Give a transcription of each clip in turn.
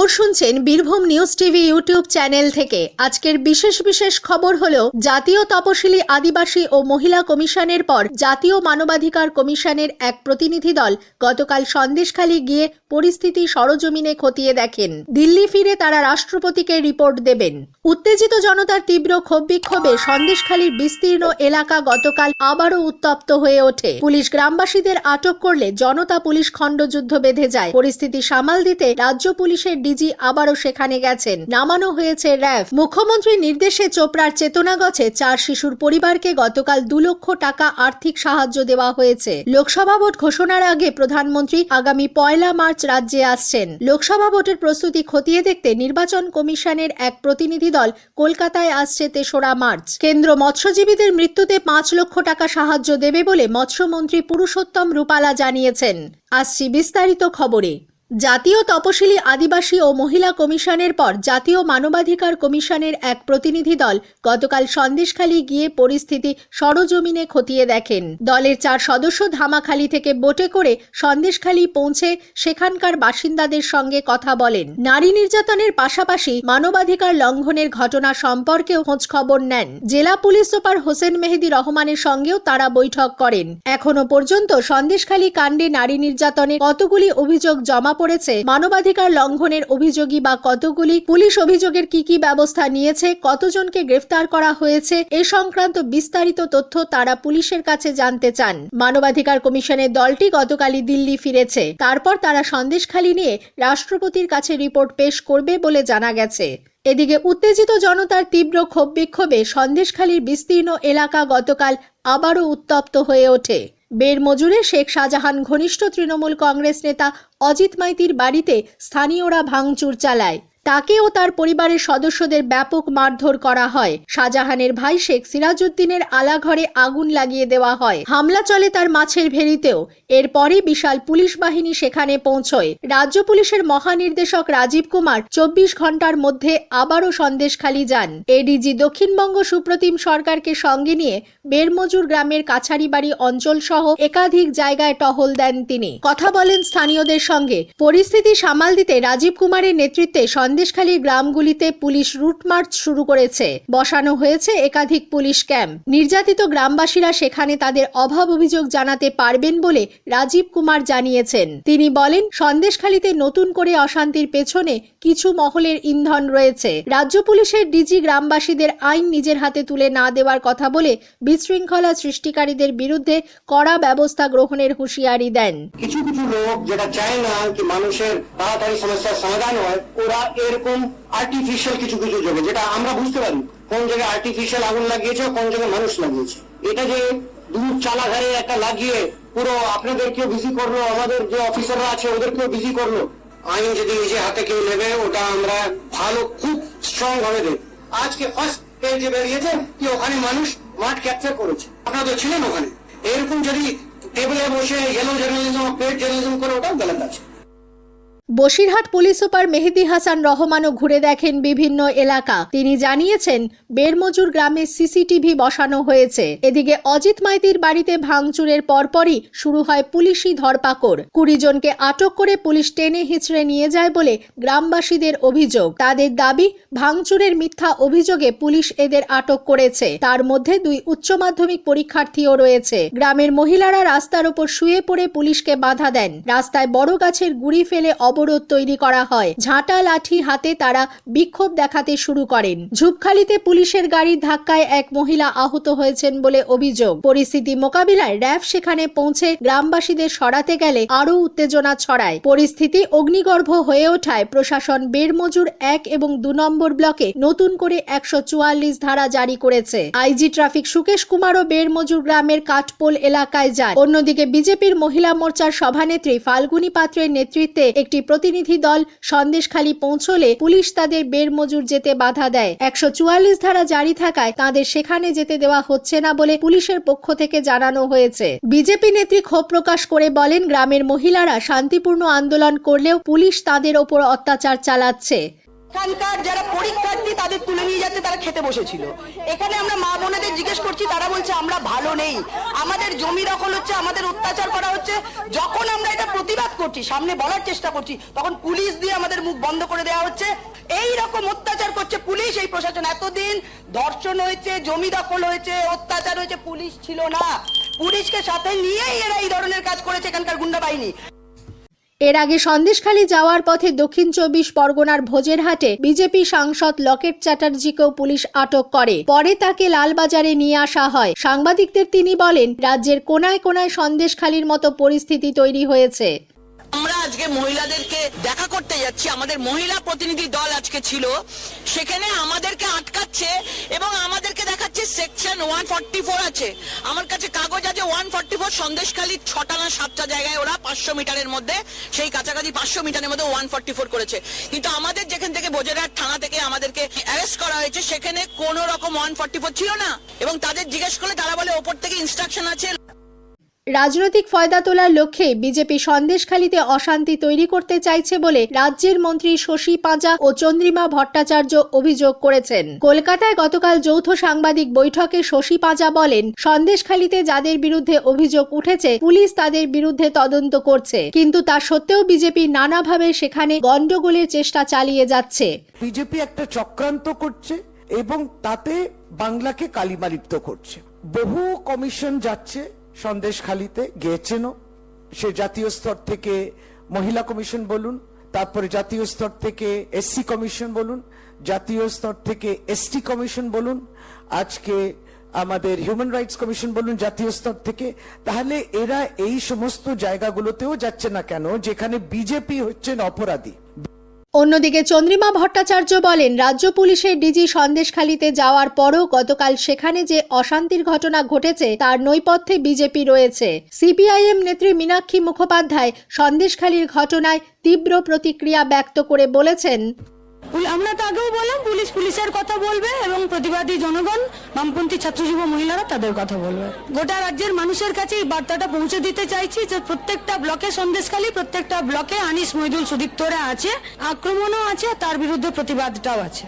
খবর শুনছেন Birbhum news TV YouTube channel থেকে। আজকের বিশেষ খবর হলো জাতীয় তপশিলি আদিবাসী ও মহিলা কমিশনের পর জাতীয় মানবাধিকার কমিশনের এক প্রতিনিধি দল গতকাল সন্দেশখালী গিয়ে পরিস্থিতি সরজমিনে খতিয়ে দেখেন। দিল্লি ফিরে তারা রাষ্ট্রপতিকে রিপোর্ট দেবেন। উত্তেজিত জনতার তীব্র ক্ষোভ বিক্ষোভে সন্দেশখালীর বিস্তীর্ণ এলাকা গতকাল আবারও উত্তপ্ত হয়ে ওঠে। পুলিশ গ্রামবাসীদের আটক করলে জনতা পুলিশ খণ্ডযুদ্ধ বেঁধে যায়। পরিস্থিতি সামাল দিতে রাজ্য পুলিশের ডিজি আবারও সেখানে গেছেন। নামানো হয়েছে র্যাব। মুখ্যমন্ত্রীর নির্দেশে চোপড়ার চেতনাগছে 4 শিশুর পরিবারকে গতকাল 2 লক্ষ টাকা আর্থিক সাহায্য দেওয়া হয়েছে। লোকসভা ভোট ঘোষণার আগে প্রধানমন্ত্রী আগামী 1 মার্চ রাজ্যে আসছেন। লোকসভা ভোটের প্রস্তুতি খতিয়ে দেখতে নির্বাচন কমিশনের এক প্রতিনিধি দল কলকাতায় আসছে 3রা মার্চ। কেন্দ্র মৎস্যজীবীদের মৃত্যুতে 5 লক্ষ টাকা সাহায্য দেবে বলে মৎস্যমন্ত্রী পুরুষোত্তম রূপালা জানিয়েছেন। আসছি বিস্তারিত খবরে। জাতীয় তপশিলি আদিবাসী ও মহিলা কমিশনের পর জাতীয় মানবাধিকার কমিশনের এক প্রতিনিধি দল গতকাল সন্দেশখালী গিয়ে পরিস্থিতি সরজমিনে খতিয়ে দেখেন। দলের 4 সদস্য ধামাখালী থেকে বোটে করে সন্দেশখালী পৌঁছে সেখানকার বাসিন্দাদের সঙ্গে কথা বলেন। নারী নির্যাতনের পাশাপাশি মানবাধিকার লঙ্ঘনের ঘটনা সম্পর্কেও খোঁজ খবর নেন। জেলা পুলিশ সুপার হোসেন মেহেদি রহমানের সঙ্গেও তারা বৈঠক করেন। এখনো পর্যন্ত সন্দেশখালী কাণ্ডে নারী নির্যাতনের কতগুলি অভিযোগ জমা পড়েছে, মানবাধিকার লঙ্ঘনের অভিযোগী বা কতগুলি, পুলিশ অভিযোগের কি ব্যবস্থা নিয়েছে, কতজনকে গ্রেফতার করা হয়েছে, এ সংক্রান্ত বিস্তারিত তথ্য তারা পুলিশের কাছে জানতে চান। মানবাধিকার কমিশনের দলটি গতকালই দিল্লি ফিরেছে। তারপর তারা সন্দেশখালী নিয়ে রাষ্ট্রপতির কাছে রিপোর্ট পেশ করবে বলে জানা গেছে। এদিকে উত্তেজিত জনতার তীব্র ক্ষোভ বিক্ষোভে সন্দেশখালীর বিস্তীর্ণ এলাকা গতকাল আবারও উত্তপ্ত হয়ে ওঠে। বেরমজুরে শেখ শাহজাহান ঘনিষ্ঠ তৃণমূল কংগ্রেস নেতা অজিত মাইতির বাড়িতে স্থানীয়রা ভাঙচুর চালায়। তাকে ও তার পরিবারের সদস্যদের ব্যাপক মারধর করা হয়। শাহজাহানের ভাই শেখ সিরাজউদ্দিনের আলাঘরে আগুন লাগিয়ে দেওয়া হয়। হামলা চলে তার মাছের ভেড়িতেও। এরপরই বিশাল পুলিশ বাহিনী সেখানে পৌঁছয়। রাজ্য পুলিশের মহানির্দেশক রাজীব কুমার 24 ঘন্টার মধ্যে আবারও সন্দেশখালী যান। এডিজি দক্ষিণবঙ্গ সুপ্রতিম সরকারকে সঙ্গে নিয়ে বেরমজুর গ্রামের কাছারিবাড়ি অঞ্চল সহ একাধিক জায়গায় টহল দেন তিনি। কথা বলেন স্থানীয়দের সঙ্গে। পরিস্থিতি সামাল দিতে রাজীব কুমারের নেতৃত্বে সন্দেশখালীর গ্রামগুলিতে পুলিশ রুট মার্চ শুরু করেছে। বসানো হয়েছে একাধিক পুলিশ ক্যাম্প। নির্যাতিত গ্রামবাসীরা সেখানে তাদের অভাব অভিযোগ জানাতে পারবেন বলে রাজীব কুমার জানিয়েছেন। তিনি বলেন, সন্দেশখালীতে নতুন করে অশান্তির পেছনে কিছু মহলের ইন্ধন রয়েছে। রাজ্য পুলিশের ডিজি গ্রামবাসীদের আইন নিজের হাতে তুলে না দেওয়ার কথা বলে বিশৃঙ্খলা সৃষ্টিকারীদের বিরুদ্ধে কড়া ব্যবস্থা গ্রহণের হুঁশিয়ারি দেন। কিছু লোক যেটা চায় না কি মানুষের তাড়াতাড়ি সমস্যার সমাধান হয়, ওরা এরকম আর্টিফিশিয়াল কিছু যোগে, যেটা আমরা বুঝতে পারি কোন জায়গায় আর্টিফিশিয়াল আগুন লাগিয়েছে, কোন জায়গায় মানুষ লাগিয়েছে। এটা যে দূর চালাঘরে একটা লাগিয়ে পুরো আপনাদেরকেও বিজি করলো, আমাদের যে অফিসাররা আছে ওদেরকেও বিজি করলো। আইন যদি নিজে হাতে কেউ নেবে, ওটা আমরা ভালো খুব স্ট্রং ভাবে দেব। আজকে ফার্স্ট পেজে বেরিয়েছে কি ওখানে মানুষ মাঠ ক্যাপচার করেছে, আপনারা তো ছিলেন ওখানে। এরকম যদি টেবিলে বসে ইয়েলো জার্নালিজম, পেড জার্নালিজম করে, ওটাও গলত আছে। বসিরহাট পুলিশ সুপার মেহেদি হাসান রহমানও ঘুরে দেখেন বিভিন্ন এলাকা। তিনি জানিয়েছেন, বেরমজুর গ্রামে সিসিটিভি বসানো হয়েছে। এদিকে অজিত মাইতির বাড়িতে ভাঙচুরের পরপরই শুরু হয় পুলিশি ধরপাকড়। 20 জনকে আটক করে পুলিশ টেনে হিঁচড়ে নিয়ে যায় বলে গ্রামবাসীদের অভিযোগ। তাদের দাবি, ভাঙচুরের মিথ্যা অভিযোগে পুলিশ এদের আটক করেছে। তার মধ্যে 2 উচ্চ মাধ্যমিক পরীক্ষার্থীও রয়েছে। গ্রামের মহিলারা রাস্তার ওপর শুয়ে পড়ে পুলিশকে বাধা দেন। রাস্তায় বড় গাছের গুড়ি ফেলে অবরোধ তৈরি করা হয়। ঝাঁটা লাঠি হাতে তারা বিক্ষোভ দেখাতে শুরু করেন। ঝুপখালিতে পুলিশের গাড়ির ধাক্কায় এক মহিলা আহত হয়েছেন বলে অভিযোগ। পরিস্থিতি মোকাবিলায় র্যাব সেখানে পৌঁছে গ্রামবাসীদের সরাতে গেলে আরও উত্তেজনা ছড়ায়। পরিস্থিতি অগ্নিগর্ভ হয়ে ওঠায় প্রশাসন বেরমজুর 1 এবং 2 নম্বর ব্লকে নতুন করে 144 ধারা জারি করেছে। আইজি ট্রাফিক সুকেশ কুমারও বেরমজুর গ্রামের কাঠপোল এলাকায় যান। অন্যদিকে বিজেপির মহিলা মোর্চার সভানেত্রী ফাল্গুনী পাত্রের নেতৃত্বে একটি প্রতিনিধি দল সন্দেশখালী পৌঁছলে পুলিশ তাদের বেরমজুর যেতে বাধা দেয়। 144 ধারা জারি থাকায় তাদের সেখানে যেতে দেওয়া হচ্ছে না বলে পুলিশের পক্ষ থেকে জানানো হয়েছে। বিজেপি নেত্রী ক্ষোভ প্রকাশ করে বলেন, গ্রামের মহিলারা শান্তিপূর্ণ আন্দোলন করলেও পুলিশ তাদের ওপর অত্যাচার চালাচ্ছে। এখানকার যারা পরীক্ষার্থী তাদের তুলে নিয়ে যাচ্ছে, তারা খেতে বসেছিল। এখানে আমরা মা বোনেদের জিজ্ঞেস করছি, তারা বলছে আমরা ভালো নেই, আমাদের জমি দখল হচ্ছে, আমাদের অত্যাচার করা হচ্ছে। যখন আমরা এটা প্রতিবাদ করছি, সামনে বলার চেষ্টা করছি, তখন পুলিশ দিয়ে আমাদের মুখ বন্ধ করে দেওয়া হচ্ছে। এই রকম অত্যাচার করছে পুলিশ, এই প্রশাসন। এতদিন ধর্ষণ হয়েছে, জমি দখল হয়েছে, অত্যাচার হয়েছে, পুলিশ ছিল না। পুলিশকে সাথে নিয়েই এরা এই ধরনের কাজ করেছে এখানকার গুন্ডা বাহিনী। এর আগে সন্দেশখালী যাওয়ার পথে দক্ষিণ 24 পরগনার ভোজেরহাটে বিজেপি সাংসদ লকেট চ্যাটার্জিকেও পুলিশ আটক করে। পরে তাকে লালবাজারে নিয়ে আসা হয়। সাংবাদিকদের তিনি বলেন, রাজ্যের কোনায় কোনায় সন্দেশখালীর মতো পরিস্থিতি তৈরি হয়েছে। আমরা আজকে মহিলাদেরকে দেখা করতে যাচ্ছি, আমাদের মহিলা প্রতিনিধি দল আজকে ছিল, সেখানে আমাদেরকে আটকাচ্ছে এবং আমাদেরকে দেখাচ্ছে সেকশন 144 আছে। আমার কাছে কাগজ আছে 144, সন্দেশখালীর 6টা না 7টা জায়গায় ওরা 500 মিটারের মধ্যে, সেই কাছাকাছি 500 মিটারের মধ্যে 144 করেছে। কিন্তু আমাদের যেখান থেকে বোঝেরহাট থানা থেকে আমাদেরকে অ্যারেস্ট করা হয়েছে, সেখানে কোনো রকম 144 ছিল না। এবং তাদের জিজ্ঞেস করলে তারা বলে ওপর থেকে ইনস্ট্রাকশন আছে। রাজনৈতিক ফয়দা তোলার লক্ষ্যে বিজেপি সন্দেশখালীতে অশান্তি তৈরি করতে চাইছে বলে রাজ্যের মন্ত্রী শশী পাঁজা ও চন্দ্রিমা ভট্টাচার্য অভিযোগ করেছেন। কলকাতায় গতকাল যৌথ সাংবাদিক বৈঠকে শশী পাঁজা বলেন, সন্দেশখালীতে যাদের বিরুদ্ধে অভিযোগ উঠেছে পুলিশ তাদের বিরুদ্ধে তদন্ত করছে, কিন্তু তা সত্ত্বেও বিজেপি নানাভাবে সেখানে গন্ডগোলের চেষ্টা চালিয়ে যাচ্ছে। বিজেপি একটা চক্রান্ত করছে এবং তাতে বাংলাকে কালিমালিপ্ত করছে। বহু কমিশন যাচ্ছে সন্দেশখালীতে, গিয়েছেনও। সে জাতীয় স্তর থেকে মহিলা কমিশন বলুন, তারপরে জাতীয় স্তর থেকে এসসি কমিশন বলুন, জাতীয় স্তর থেকে এসটি কমিশন বলুন, আজকে আমাদের হিউম্যান রাইটস কমিশন বলুন জাতীয় স্তর থেকে। তাহলে এরা এই সমস্ত জায়গাগুলোতেও যাচ্ছে না কেন, যেখানে বিজেপি হচ্ছেন অপরাধী? অন্যদিকে চন্দ্রিমা ভট্টাচার্য বলেন, রাজ্য পুলিশের ডিজি সন্দেশখালীতে যাওয়ার পরও গতকাল সেখানে যে অশান্তির ঘটনা ঘটেছে তার নৈপথ্যে বিজেপি রয়েছে। সিপিআইএম নেত্রী মীনাক্ষী মুখোপাধ্যায় সন্দেশখালীর ঘটনায় তীব্র প্রতিক্রিয়া ব্যক্ত করে বলেছেন, আমরা তো আগেও বললাম, পুলিশ পুলিশের কথা বলবে এবং প্রতিবাদী জনগণ, বামপন্থী ছাত্র যুব মহিলারা তাদের কথা বলবে। গোটা রাজ্যের মানুষের কাছে এই বার্তাটা পৌঁছে দিতে চাইছি যে প্রত্যেকটা ব্লকে সন্দেশখালী, প্রত্যেকটা ব্লকে আনিস, মইদুল, সুদীপ্তরা আছে, আক্রমণও আছে, তার বিরুদ্ধে প্রতিবাদটাও আছে।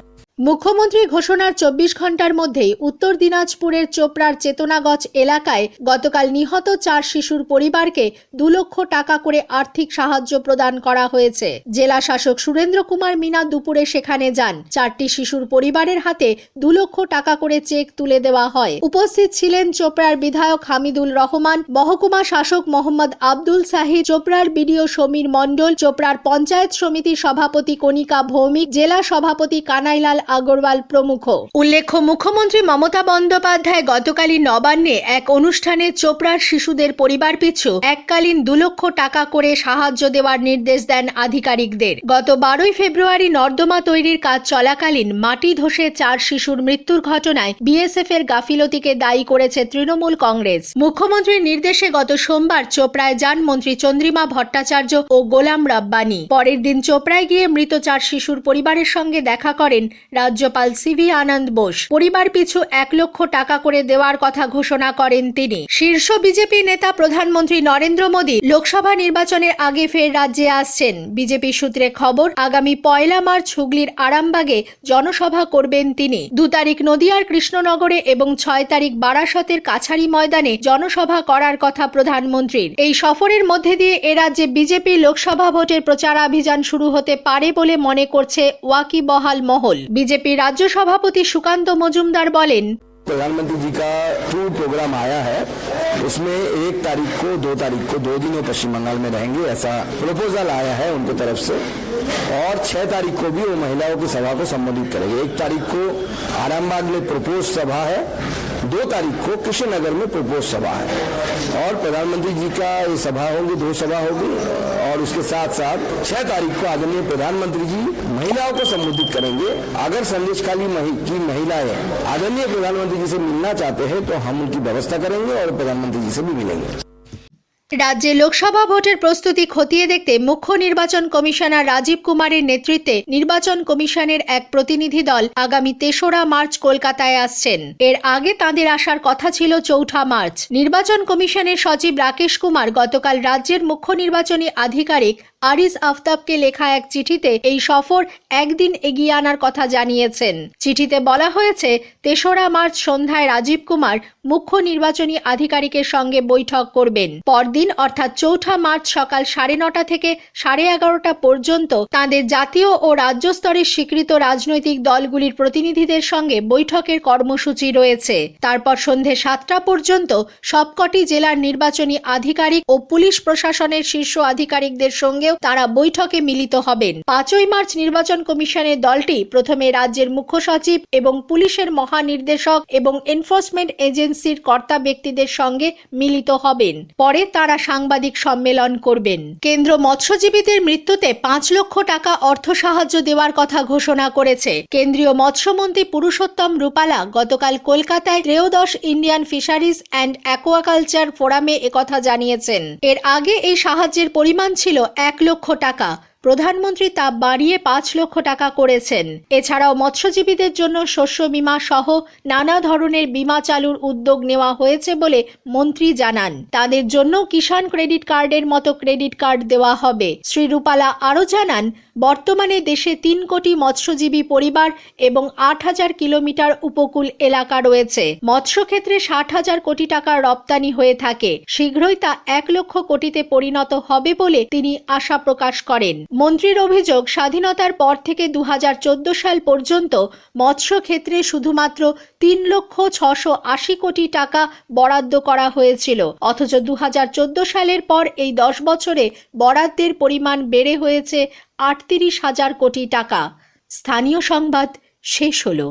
মুখ্যমন্ত্রী ঘোষণার 24 ঘন্টার মধ্যেই উত্তর দিনাজপুরের চোপড়ার চেতনাগঞ্জ এলাকায় গতকাল নিহত 4 শিশুর পরিবারকে 2 লক্ষ টাকা করে আর্থিক সাহায্য প্রদান করা হয়েছে। জেলা শাসক সুরেন্দ্র কুমার মিনা দুপুরে সেখানে যান। 4টি শিশুর পরিবারের হাতে 2 লক্ষ টাকা করে চেক তুলে দেওয়া হয়। উপস্থিত ছিলেন চোপড়ার বিধায়ক হামিদুল রহমান, মহকুমা শাসক মোহাম্মদ আব্দুল সাহিদ, চোপড়ার বিডিও সমীর মণ্ডল, চোপড়ার পঞ্চায়েত সমিতির সভাপতি কণিকা ভৌমিক, জেলা সভাপতি কানাইলাল আগরওয়াল প্রমুখ। উল্লেখ্য, মুখ্যমন্ত্রী মমতা বন্দ্যোপাধ্যায় গতকালই নবান্নে এক অনুষ্ঠানে চোপড়ার শিশুদের পরিবার পিছু এককালীন 2 লক্ষ টাকা করে সাহায্য দেওয়ার নির্দেশ দেন আধিকারিকদের। গত 12 ফেব্রুয়ারি নর্দমা তৈরির কাজ চলাকালীন মাটি ধসে 4 শিশুর মৃত্যুর ঘটনায় বিএসএফ এর গাফিলতিকে দায়ী করেছে তৃণমূল কংগ্রেস। মুখ্যমন্ত্রীর নির্দেশে গত সোমবার চোপড়ায় যান মন্ত্রী চন্দ্রিমা ভট্টাচার্য ও গোলাম রাব্বানি। পরের দিন চোপড়ায় গিয়ে মৃত 4 শিশুর পরিবারের সঙ্গে দেখা করেন রাজ্যপাল সিভি আনন্দ বোস। পরিবার পিছু 1 লক্ষ টাকা করে দেওয়ার কথা ঘোষণা করেন তিনি। শীর্ষ বিজেপি নেতা প্রধানমন্ত্রী নরেন্দ্র মোদী লোকসভা নির্বাচনের আগে ফের রাজ্যে আসছেন। বিজেপি সূত্রে খবর, আগামী 1 মার্চ হুগলির আরামবাগে জনসভা করবেন তিনি। 2 তারিখ নদিয়ার কৃষ্ণনগরে এবং 6 তারিখ বারাসতের কাছারি ময়দানে জনসভা করার কথা প্রধানমন্ত্রীর। এই সফরের মধ্যে দিয়ে এ রাজ্যে বিজেপি লোকসভা ভোটের প্রচারাভিযান শুরু হতে পারে বলে মনে করছে ওয়াকিবহাল মহল। বিজেপি রাজ্য সভাপতি সুকান্ত মজুমদার বলেন, प्रधानमंत्री जी का टूर प्रोग्राम आया है, उसमें 1 तारीख को 2 तारीख को 2 दिन पश्चिम बंगाल में रहेंगे, ऐसा प्रपोजल आया है उनकी तरफ से। और 6 तारीख को भी वो महिलाओं की सभा को संबोधित करेंगे। 1 तारीख को आरामबाग में प्रपोज सभा है, 2 तारीख को कृष्णनगर में प्रपोज सभा है। और प्रधानमंत्री जी का ये सभा होगी, 2 सभा होगी। और उसके साथ साथ 6 तारीख को आदरणीय प्रधानमंत्री जी महिलाओं को संबोधित करेंगे। अगर संदेशखाली की महिलाएं आदरणीय प्रधानमंत्री जी से मिलना चाहते हैं तो हम उनकी व्यवस्था करेंगे और प्रधानमंत्री जी से भी मिलेंगे। রাজ্যে লোকসভা ভোটের প্রস্তুতি খতিয়ে দেখতে মুখ্য নির্বাচন কমিশনার রাজীব কুমারের নেতৃত্বে নির্বাচন কমিশনের এক প্রতিনিধি দল আগামী ৩রা মার্চ কলকাতায় আসছেন। এর আগে তাঁদের আসার কথা ছিল ৪ঠা মার্চ। নির্বাচন কমিশনের সচিব রাকেশ কুমার গতকাল রাজ্যের মুখ্য নির্বাচনী আধিকারিক আরিজ আফতাবকে লেখা এক চিঠিতে এই সফর একদিন এগিয়ে আনার কথা জানিয়েছেন। চিঠিতে বলা হয়েছে ৩রা মার্চ সন্ধ্যায় রাজীব কুমার মুখ্য নির্বাচনী আধিকারিকের সঙ্গে বৈঠক করবেন। পরদিন অর্থাৎ ৪ঠা মার্চ সকাল 9:30 থেকে 11:30 পর্যন্ত তাঁদের জাতীয় ও রাজ্য স্তরের স্বীকৃত রাজনৈতিক দলগুলির প্রতিনিধিদের সঙ্গে বৈঠকের কর্মসূচি রয়েছে। তারপর সন্ধে 7টা পর্যন্ত সবকটি জেলার নির্বাচনী আধিকারিক ও পুলিশ প্রশাসনের শীর্ষ আধিকারিকদের সঙ্গে তারা বৈঠকে মিলিত হবেন। 5ই মার্চ নির্বাচন কমিশনের দলটি প্রথমে রাজ্যের মুখ্য সচিব এবং পুলিশের মহানির্দেশক এবং এনফোর্সমেন্ট এজেন্সির কর্তা ব্যক্তিদের সঙ্গে মিলিত হবেন। পরে তারা সাংবাদিক সম্মেলন করবেন। কেন্দ্র মৎস্যজীবীদের মৃত্যুতে 5 লক্ষ টাকা অর্থ সাহায্য দেওয়ার কথা ঘোষণা করেছে। কেন্দ্রীয় মৎস্যমন্ত্রী পুরুষোত্তম রূপালা গতকাল কলকাতায় 13 ইন্ডিয়ান ফিশারিজ অ্যান্ড অ্যাকোয়াকালচার ফোরামে একথা জানিয়েছেন। এর আগে এই সাহায্যের পরিমাণ ছিল 1 লক্ষ টাকা। প্রধানমন্ত্রী তা বাড়িয়ে 5 লক্ষ টাকা করেছেন। এছাড়াও মৎস্যজীবীদের জন্য শস্য বীমা সহ নানা ধরনের বীমা চালুর উদ্যোগ নেওয়া হয়েছে বলে মন্ত্রী জানান। তাদের জন্য কিষাণ ক্রেডিট কার্ডের মতো ক্রেডিট কার্ড দেওয়া হবে। শ্রী রূপালা আরও জানান, বর্তমানে দেশে 3 কোটি মৎস্যজীবী পরিবার এবং 8,000 কিলোমিটার উপকূল এলাকা রয়েছে। মৎস্যক্ষেত্রে 60,000 কোটি টাকার রপ্তানি হয়ে থাকে। শীঘ্রই তা 1 লক্ষ কোটিতে পরিণত হবে বলে তিনি আশা প্রকাশ করেন। মন্ত্রীর অভিযোগ, স্বাধীনতার পর থেকে 2014 সাল পর্যন্ত মৎস্য ক্ষেত্রে শুধুমাত্র 3,680 কোটি টাকা বরাদ্দ করা হয়েছিল। অথচ 2014 সালের পর এই 10 বছরে বরাদ্দের পরিমাণ বেড়ে হয়েছে 38,000 কোটি টাকা। স্থানীয় সংবাদ শেষ হলো।